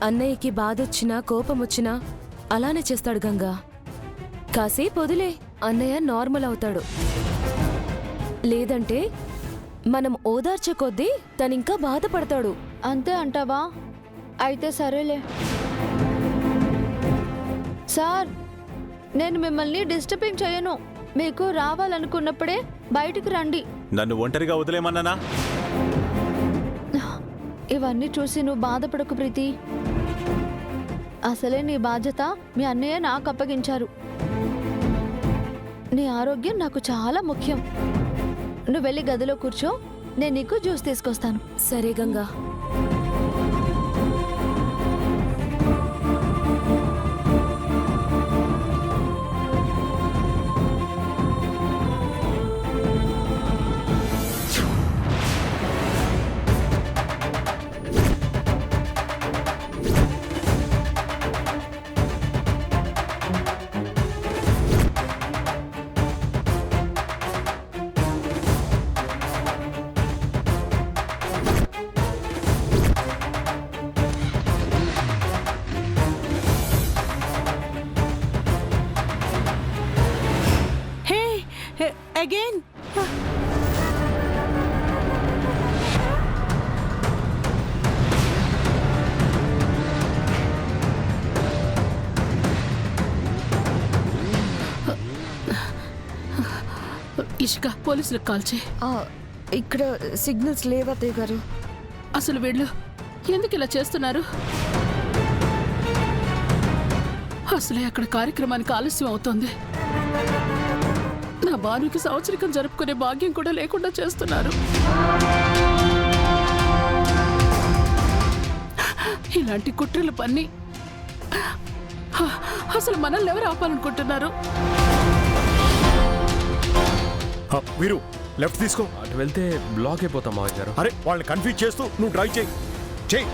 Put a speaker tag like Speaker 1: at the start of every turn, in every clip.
Speaker 1: అన్నయ్యకి బాధొచ్చినా కోపమొచ్చినా అలానే చేస్తాడు గంగా. కాసేపు వదిలే అన్నయ్య నార్మల్ అవుతాడు. లేదంటే మనం ఓదార్చే కొద్దీ తనింకా బాధపడతాడు.
Speaker 2: అంతే అంటావా? అయితే సరేలే సార్, నేను మిమ్మల్ని డిస్టర్బింగ్ చేయను. మీకు రావాలనుకున్నప్పుడే బయటికి రండి.
Speaker 3: నన్ను ఒంటరిగా వదిలేమన్నానా?
Speaker 2: ఇవన్నీ చూసి నువ్వు బాధపడకు ప్రీతి. అసలే నీ బాధ్యత మీ అన్నయ్య నాకు అప్పగించారు. నీ ఆరోగ్యం నాకు చాలా ముఖ్యం. నువ్వు వెళ్ళి గదిలో కూర్చో, నేను నీకు జ్యూస్ తీసుకొస్తాను.
Speaker 1: సరే గంగా.
Speaker 4: Again? ఇషిక, పోలీసులకు కాల్ చేయి.
Speaker 2: ఇక్కడ సిగ్నల్స్ లేవత్తయ్య గారు.
Speaker 4: అసలు వీళ్ళు ఎందుకు ఇలా చేస్తున్నారు? అసలే అక్కడ కార్యక్రమానికి ఆలస్యం అవుతోంది. నా భానుకి సంవత్సరికం జరుపుకునే భాగ్యం కూడా లేకుండా చేస్తున్నారు. ఇలాంటి కుట్రలు పన్ని అసలు మనల్ని ఎవరు ఆపాలనుకుంటున్నారు?
Speaker 5: వీరు లెఫ్ట్ తీసుకో.
Speaker 6: అటు వెళ్తే బ్లాక్ అయిపోతాం మావయ్య గారు.
Speaker 5: అరే వాళ్ళని కన్ఫ్యూజ్ చేస్తూ నువ్వు డ్రైవ్ చేయి. చెయ్యి.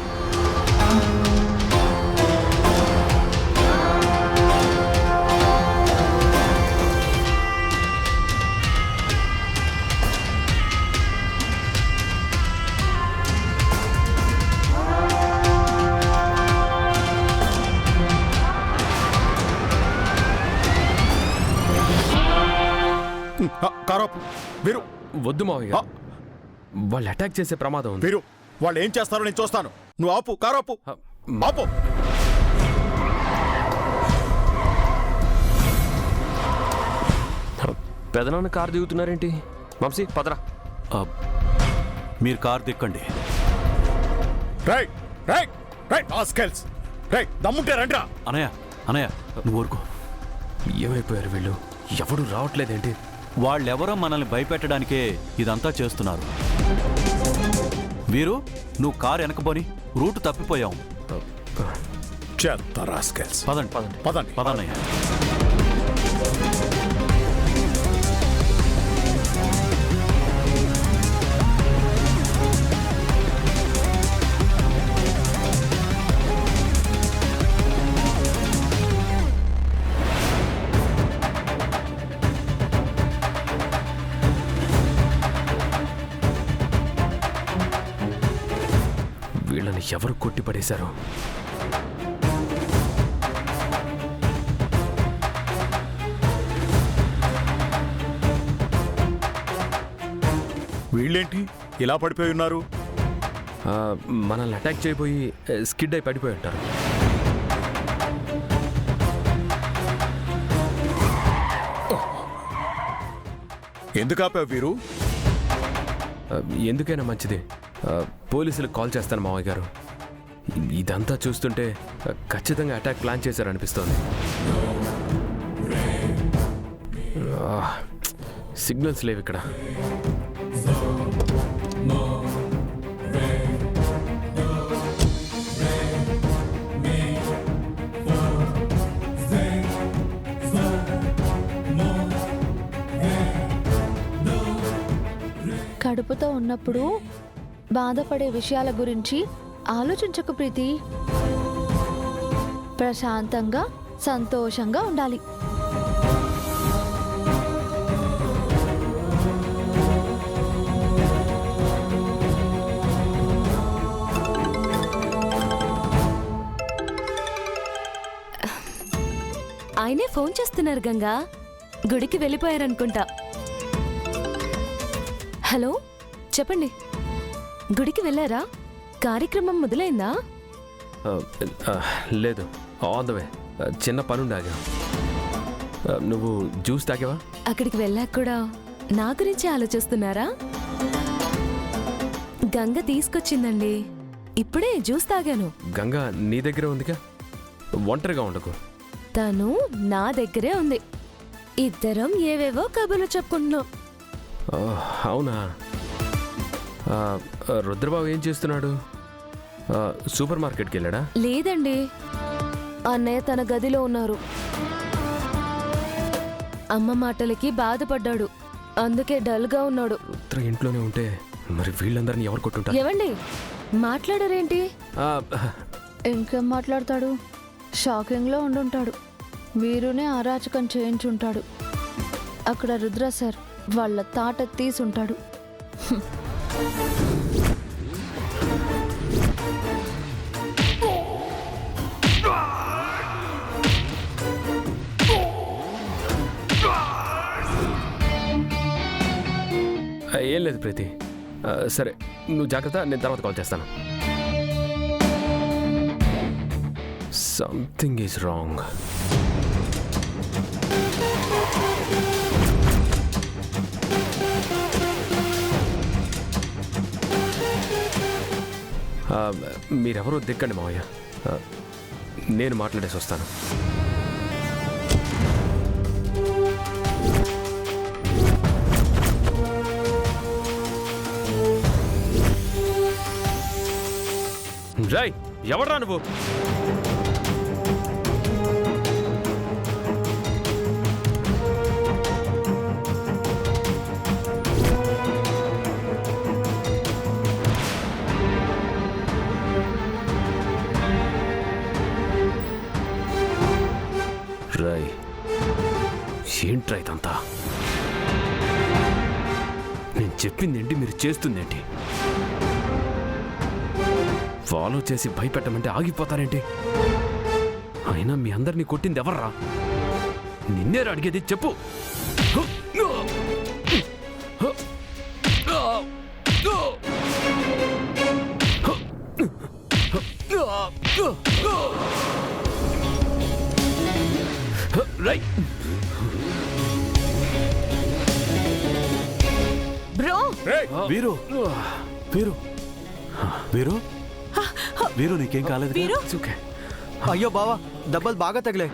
Speaker 5: కారోపు. వీరు
Speaker 6: వద్దు మావయ్య గారు. వాళ్ళు అటాక్ చేసే ప్రమాదం ఉంది.
Speaker 5: వీరు వాళ్ళు ఏం చేస్తారో నేను చూస్తాను. నువ్వు ఆపు. కారోపు. ఆపు.
Speaker 6: పెదనాన్న కారు దిగుతున్నారేంటి? వంశీ పదరా.
Speaker 3: మీరు కారు దిక్కండి.
Speaker 5: రైట్ రైట్ రైట్ ఆస్కెల్స్. రైట్ దమ్ముంటే రండిరా.
Speaker 3: అనయ్య అనయ్య నువ్వు ఊరుకో.
Speaker 6: ఏమైపోయారు వీళ్ళు? ఎవడు రావట్లేదేంటి?
Speaker 3: వాళ్ళెవరో మనల్ని భయపెట్టడానికే ఇదంతా చేస్తున్నారు. వీరు నువ్వు కారు వెనకపోని రూటు తప్పిపోయావు.
Speaker 5: చెత్త రాస్కెల్స్.
Speaker 3: పదండి పదండి
Speaker 5: పదండి.
Speaker 3: పదన్నయ్య.
Speaker 6: వీళ్ళని ఎవరు కొట్టి పడేశారు?
Speaker 5: వీళ్ళేంటి ఇలా పడిపోయి ఉన్నారు?
Speaker 6: మనల్ని అటాక్ చేయబోయి స్కిడ్ అయి పడిపోయి ఉంటారు.
Speaker 5: ఎందుకు ఆపావు వీరు?
Speaker 6: ఎందుకైనా మంచిది. పోలీసులకు కాల్ చేస్తాను మావయ్య గారు. ఇదంతా చూస్తుంటే ఖచ్చితంగా అటాక్ ప్లాన్ చేశారనిపిస్తోంది. సిగ్నల్స్ లేవు ఇక్కడ.
Speaker 2: కడుపుతో ఉన్నప్పుడు బాధపడే విషయాల గురించి ఆలోచించకు ప్రీతి. ప్రశాంతంగా సంతోషంగా ఉండాలి.
Speaker 1: ఆయనే ఫోన్ చేస్తున్నారు గంగా. గుడికి వెళ్ళిపోయారనుకుంటా. హలో, చెప్పండి. గుడికి వెళ్ళారా? కార్యక్రమం మొదలైందా?
Speaker 6: లేదు, ఆన్ ద వే. చిన్న పనుండి ఆగా. నువ్వు జ్యూస్ తాగావా?
Speaker 1: అక్కడికి వెళ్ళాక కూడా నా గురించి ఆలోచిస్తున్నారా? గంగ తీసుకొచ్చిందండి. ఇప్పుడే జ్యూస్ తాగాను.
Speaker 6: గంగా నీ దగ్గర ఉందిగా, ఒంటరిగా ఉండకు.
Speaker 1: తను నా దగ్గరే ఉంది. ఇద్దరం ఏవేవో కబుర్లు చెప్పుకుంటున్నాం.
Speaker 6: అవునా? రుద్రబాబు ఏం చేస్తున్నాడు? సూపర్ మార్కెట్కి వెళ్ళాడా?
Speaker 1: లేదండి, అన్నయ్య తన గదిలో ఉన్నారు. అమ్మ మాటలకి బాధపడ్డాడు, అందుకే డల్గా ఉన్నాడు.
Speaker 6: రుద్ర ఇంట్లోనే ఉంటే మరి వీళ్ళందరినీ ఎవరు కొట్టుంటారు?
Speaker 1: ఏవండి, మాట్లాడరేంటి?
Speaker 2: ఇంకేం మాట్లాడతాడు? షాకింగ్లో ఉండుంటాడు. వీరునే అరాచకం చేయించుంటాడు. అక్కడ రుద్ర సార్ వాళ్ళ తాట తీసుంటాడు.
Speaker 6: ఏం లేదు ప్రీతి. సరే, నువ్వు జాగ్రత్త, నేను తర్వాత కాల్ చేస్తాను. Something is wrong. మీరెవరో దిక్కండి మావయ్య, నేను మాట్లాడేసి వస్తాను. రై, ఎవడ్రా నువ్వు? రై, ఏంట్రా ఇదంతా? నేను చెప్పిందేంటి, మీరు చేస్తుందేంటి? ఫాలో చేసి భయపెట్టమంటే ఆగిపోతారేంటి? అయినా మీ అందరినీ కొట్టింది ఎవర్రా? నిన్నే అడిగేది, చెప్పు.
Speaker 1: బ్రో,
Speaker 3: వీరు వీరు వీరు వీరు నీకేం కాలేదు?
Speaker 6: ఓకే.
Speaker 7: అయ్యో బావా, దెబ్బలు బాగా తగిలాయి.